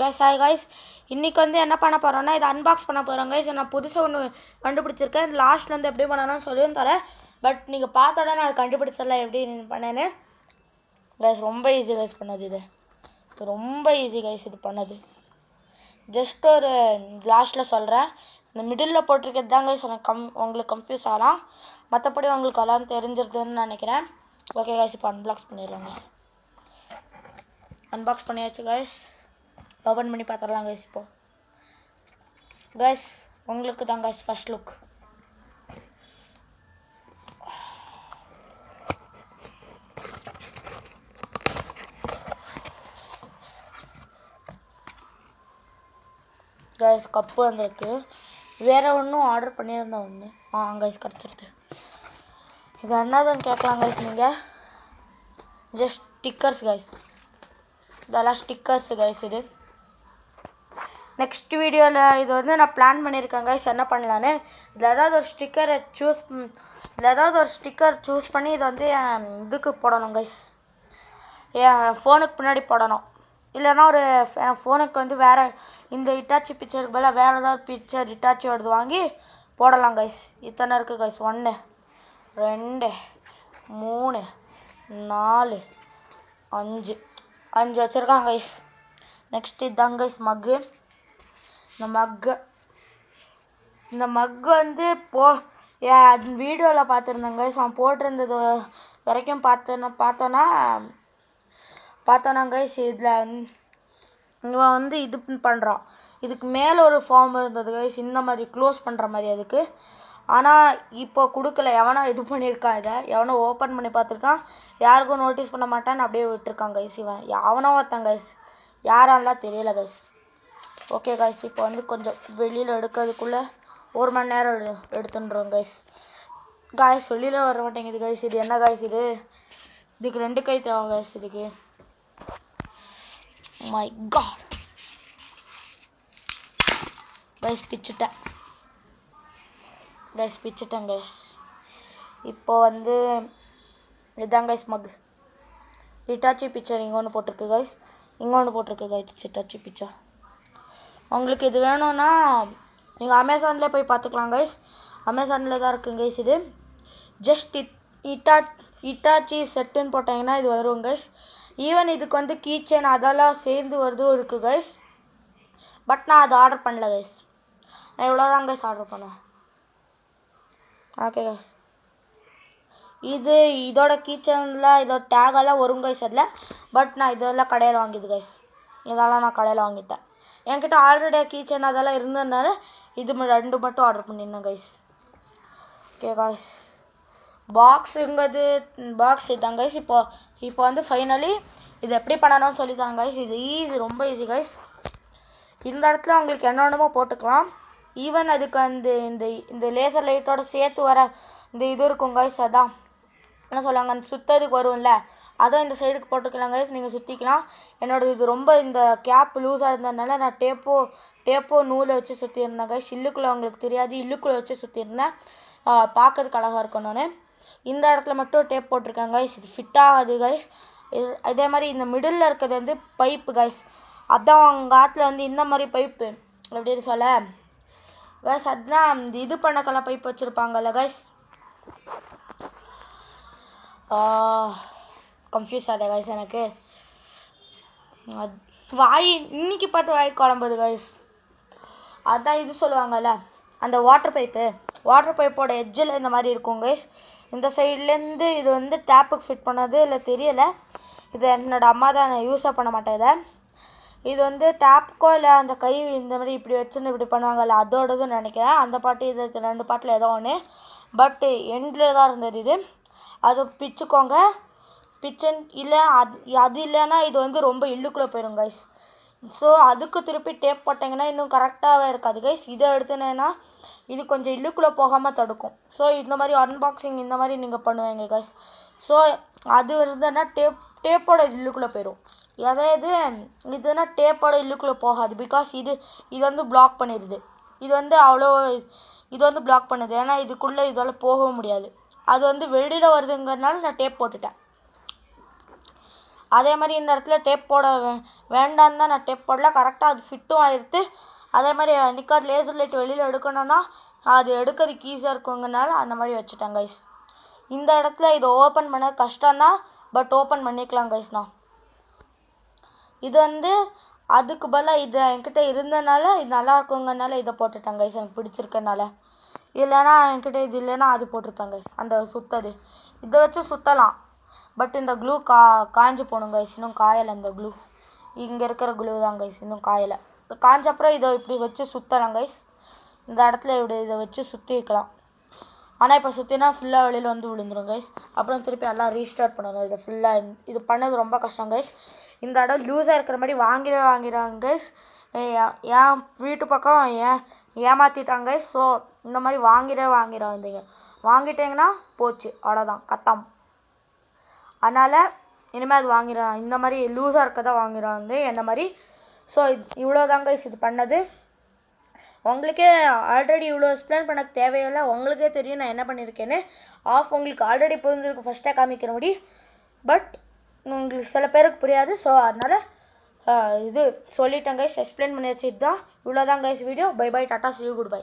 Guys hi guys, இன்றைக்கி வந்து என்ன பண்ண போகிறோன்னா இதை அன்பாக்ஸ் பண்ண போகிறோம் கைஸ். நான் புதுசாக ஒன்று கண்டுபிடிச்சிருக்கேன். லாஸ்ட்டில் வந்து எப்படி பண்ணணும்னு சொல்லியும் தரேன். பட் நீங்கள் பார்த்தோட நான் கண்டுபிடிச்சிடலாம் எப்படி பண்ணேன்னு. கைஸ் ரொம்ப ஈஸி கைஸ் பண்ணது. இது ரொம்ப ஈஸி கைஸ் இது பண்ணது. ஜஸ்ட் ஒரு லாஸ்ட்டில் சொல்கிறேன். இந்த மிடில் போட்டிருக்கிறது தான் கைஸ் உங்களுக்கு கன்ஃபியூஸ் ஆகலாம். மற்றபடி உங்களுக்கு எல்லாம் தெரிஞ்சிருதுன்னு நினைக்கிறேன். ஓகே கைஸ், இப்போ அன்பாக்ஸ் பண்ணிடலாம் கைஸ். அன்பாக்ஸ் பண்ணியாச்சு கைஸ். ஓப்பன் பண்ணி பார்த்துடலாம் கைஸ். இப்போ கைஸ் உங்களுக்கு தான் guys first look. Guys cup வந்திருக்கு. வேறு ஒன்றும் ஆர்டர் பண்ணியிருந்தேன் ஒன்று. கைஸ் கிடச்சிருது. இது என்னதுன்னு கேட்கலாம் கைஸ் நீங்கள். Just stickers guys. இதெல்லாம் ஸ்டிக்கர்ஸு கைஸ். இது நெக்ஸ்ட் வீடியோவில் இது வந்து நான் பிளான் பண்ணியிருக்கேன் கைஸ் என்ன பண்ணலான்னு. இதில் ஏதாவது ஒரு ஸ்டிக்கர் சூஸ் பண்ணி இதை வந்து என் இதுக்கு போடணும் கைஸ். என் ஃபோனுக்கு பின்னாடி போடணும். இல்லைன்னா என் ஃபோனுக்கு வந்து வேறு இந்த இட்டாச்சி பிக்சருக்கு பதிலாக வேறு ஏதாவது பிக்சர் இட்டாச்சியோடது வாங்கி போடலாம் கைஸ். இத்தனை இருக்குது கைஸ். 1 2 3 4 5 வச்சுருக்கான் கைஸ். நெக்ஸ்ட் இதுதாங்க கைஸ் மக்கு. இந்த மக்கு வந்து வீடியோவில் பார்த்துருந்தேங்க கைஸ். அவன் போட்டிருந்தது வரைக்கும் பார்த்தோன்னா கைஸ் இதில் இவன் வந்து இது பண்ணுறான். இதுக்கு மேலே ஒரு ஃபார்ம் இருந்தது கைஸ், இந்த மாதிரி க்ளோஸ் பண்ணுற மாதிரி அதுக்கு. ஆனால் இப்போ கொடுக்கல. எவனோ இது பண்ணியிருக்கான். இதை எவனோ ஓப்பன் பண்ணி பார்த்துருக்கான். யாருக்கும் நோட்டீஸ் பண்ண மாட்டான்னு அப்படியே விட்டுருக்கான் கைஸ். இவன் எவனோ ஒருத்தன் கைஸ். யாரெல்லாம் தெரியல கைஸ். ஓகே கைஸ், இப்போ வந்து கொஞ்சம் வெளியில் எடுக்கிறதுக்குள்ளே 1 மணி நேரம் எடுத்துன்றோம் கைஸ். வெளியில் வர மாட்டேங்குது கைஸ். இது என்ன கைஸ் இது? இதுக்கு 2 கை தேவை கைஸ். இதுக்கு மை காட் கைஸ், பிச்சுட்டேன் கைஸ். இப்போ வந்து இதுதான் கைஸ் மக். இட்டாச்சி பிக்சர் இங்கே ஒன்று போட்டிருக்கு கைஸ். Itachi picture. உங்களுக்கு இது வேணும்னா நீங்கள் அமேசான்லேயே போய் பார்த்துக்கலாம் கைஸ். அமேசானில் தான் இருக்குங்க கைஸ். இது ஜஸ்ட் இட்டாச்சி செட்டுன்னு போட்டிங்கன்னா இது வரும் கைஸ். ஈவன் இதுக்கு வந்து கீச்செயின் அதெல்லாம் சேர்ந்து வருதும் இருக்குது கைஸ். பட் நான் அதை ஆர்டர் பண்ணல கைஸ். நான் இவ்வளோதான் கைஸ் ஆர்டர் பண்ணேன். ஓகே கைஸ், இதோட கீச்செயினில் இதோட டேகெல்லாம் வரும் கைஸ் அதில். பட் நான் இதெல்லாம் கடையில் வாங்கிது கைஸ். இதெல்லாம் நான் கடையில் வாங்கிட்டேன். என்கிட்ட ஆல்ரெடி கீச்செயின் அதெல்லாம் இருந்ததுனால இது 2 மட்டும் ஆர்டர் பண்ணியிருந்தேன் கைஸ். ஓகே கைஸ், பாக்ஸ் இதுதான் கைஸ். இப்போ வந்து ஃபைனலி இது எப்படி பண்ணணும்னு சொல்லித்தாங்க கைஸ். இது ரொம்ப ஈஸி கைஸ். இந்த இடத்துல உங்களுக்கு என்னென்னமோ போட்டுக்கலாம். ஈவன் அதுக்கு இந்த லேசர் லைட்டோட சேர்த்து வர இந்த இது இருக்கும் கைஸ். அதான் என்ன சொல்லுவாங்க, அந்த சுத்ததுக்கு வரும்ல, அதுவும் இந்த சைடுக்கு போட்டுக்கலாம் கைஸ். நீங்கள் சுற்றிக்கலாம். என்னோடது இது ரொம்ப இந்த கேப் லூஸாக இருந்ததுனால நான் டேப்போ நூலை வச்சு சுற்றியிருந்தேன் கைஸ். இல்லுக்குள்ளே உங்களுக்கு தெரியாது, இல்லுக்குள்ளே வச்சு சுற்றியிருந்தேன். பார்க்கறதுக்கு அழகாக இருக்கும். நான் இந்த இடத்துல மட்டும் டேப் போட்டிருக்கேன் கைஸ். இது ஃபிட் ஆகாது கைஸ். இதே மாதிரி இந்த மிடில் இருக்கிறது வந்து பைப்பு கைஸ். அதான் அவங்க ஆற்றுல வந்து இந்த மாதிரி பைப்பு எப்படின்னு சொல்ல கைஸ், அதுதான் இந்த இது பண்ணக்கெல்லாம் பைப் வச்சுருப்பாங்கல்ல கைஸ். கன்ஃபியூஸ் ஆகுது கைஸ் எனக்கு. இன்னைக்கு பார்த்து வாய் குழம்புது கைஸ். அதான் இது சொல்லுவாங்கல்ல, அந்த வாட்டர் பைப்போட எட்ஜில் இந்த மாதிரி இருக்கும் கைஸ். இந்த சைட்லேருந்து இது வந்து டேப்புக்கு ஃபிட் பண்ணது இல்லை தெரியலை. இது என்னோடய அம்மா தான், நான் யூஸாக பண்ண மாட்டேன் இதை. இது வந்து டேப்புக்கோ இல்லை அந்த கை இந்த மாதிரி இப்படி வச்சுன்னு இப்படி பண்ணுவாங்கல்ல, அதோடதுன்னு நினைக்கிறேன். அந்த பாட்டு இது 2 பாட்டில் ஏதோ ஒன்று. பட் எண்டில் தான் இருந்தது இது. அது பிச்சுக்கோங்க. இல்லை அது இல்லைன்னா இது வந்து ரொம்ப இல்லுக்குள்ளே போயிடும் கைஸ். ஸோ அதுக்கு திருப்பி டேப் போட்டிங்கன்னா இன்னும் கரெக்டாகவே இருக்காது கைஸ். இதை எடுத்துனேன்னா இது கொஞ்சம் இல்லுக்குள்ளே போகாமல் தடுக்கும். ஸோ இந்த மாதிரி அன்பாக்சிங் இந்த மாதிரி நீங்கள் பண்ணுவீங்க கைஸ். ஸோ அது இருந்ததுன்னா டேப்போட இல்லுக்குள்ளே போயிடும். இதுனா டேப்போட இல்லுக்குள்ளே போகாது. பிகாஸ் இது வந்து பிளாக் பண்ணிடுது. இது வந்து பிளாக் பண்ணுது. ஏன்னா இதுக்குள்ளே இதால் போக முடியாது. அது வந்து வெளியில் வருதுங்கிறதுனால நான் டேப் போட்டுட்டேன். அதே மாதிரி இந்த இடத்துல டேப் போட வேண்டான்னு தான் நான் டேப் போடல, கரெக்டாக அது ஃபிட்டும் ஆயிடுத்து. அதே மாதிரி நிக்காத லேசர் லைட் வெளியில் எடுக்கணும்னா அது எடுக்கிறதுக்கு ஈஸியாக இருக்குங்கனால அந்த மாதிரி வச்சுட்டேன் கைஸ். இந்த இடத்துல இதை ஓப்பன் பண்ண கஷ்டம்தான், பட் ஓப்பன் பண்ணிக்கலாம் கைஸ். நான் இது வந்து அதுக்கு பதிலாக இது என்கிட்ட இருந்தனால இது நல்லா இருக்குங்கனால இதை போட்டுட்டேன் கைஸ், எனக்கு பிடிச்சிருக்கனால. இல்லைன்னா என்கிட்ட இது இல்லைன்னா அது போட்டிருப்பேன் கைஸ். அந்த சுத்தது இதை வச்சு சுற்றலாம், பட் இந்த க்ளூ காஞ்சு போகணும் கைஸ். இன்னும் காயலை இந்த க்ளூ, இங்கே இருக்கிற க்ளூ தான் கைஸ் இன்னும் காயலை. காஞ்ச அப்புறம் இதை இப்படி வச்சு சுற்றலாம் கைஸ். இந்த இடத்துல இப்படி இதை வச்சு சுற்றி வைக்கலாம். ஆனால் இப்போ சுற்றினா ஃபுல்லாக வெளியில் வந்து விழுந்துடும் கைஸ். அப்புறம் திருப்பி எல்லாம் ரீஸ்டார்ட் பண்ணணும். இதை ஃபுல்லாக இது பண்ணது ரொம்ப கஷ்டம் கைஸ். இந்த இடம் லூஸாக இருக்கிற மாதிரி வாங்கிடுறாங்க கைஸ். என் வீட்டு பக்கம் ஏமாற்றிட்டாங்க கைஸ். ஸோ இந்த மாதிரி வாங்கிடாதீங்க. வாங்கிட்டீங்கன்னா போச்சு, அவ்வளோதான், கத்தம். அதனால் இனிமேல் அது வாங்கிடுறான், இந்த மாதிரி லூஸாக இருக்கதான் வாங்கிடுறாங்க என்ன மாதிரி. ஸோ இவ்வளோ தான் கைஸ் இது பண்ணது. உங்களுக்கே ஆல்ரெடி இவ்வளோ எக்ஸ்பிளைன் பண்ண தேவையில்லை, உங்களுக்கே தெரியும் நான் என்ன பண்ணியிருக்கேன்னு. உங்களுக்கு ஆல்ரெடி புரிஞ்சிருக்கு ஃபஸ்ட்டாக காமிக்கிற முடி, பட் உங்களுக்கு சில பேருக்கு புரியாது. ஸோ அதனால் இது சொல்லிட்டேன் கைஸ், எக்ஸ்பிளைன் பண்ணி வச்சுட்டு தான். இவ்வளோ தான் கைஸ் வீடியோ. பை பை, டாட்டா, see you, குட் பை.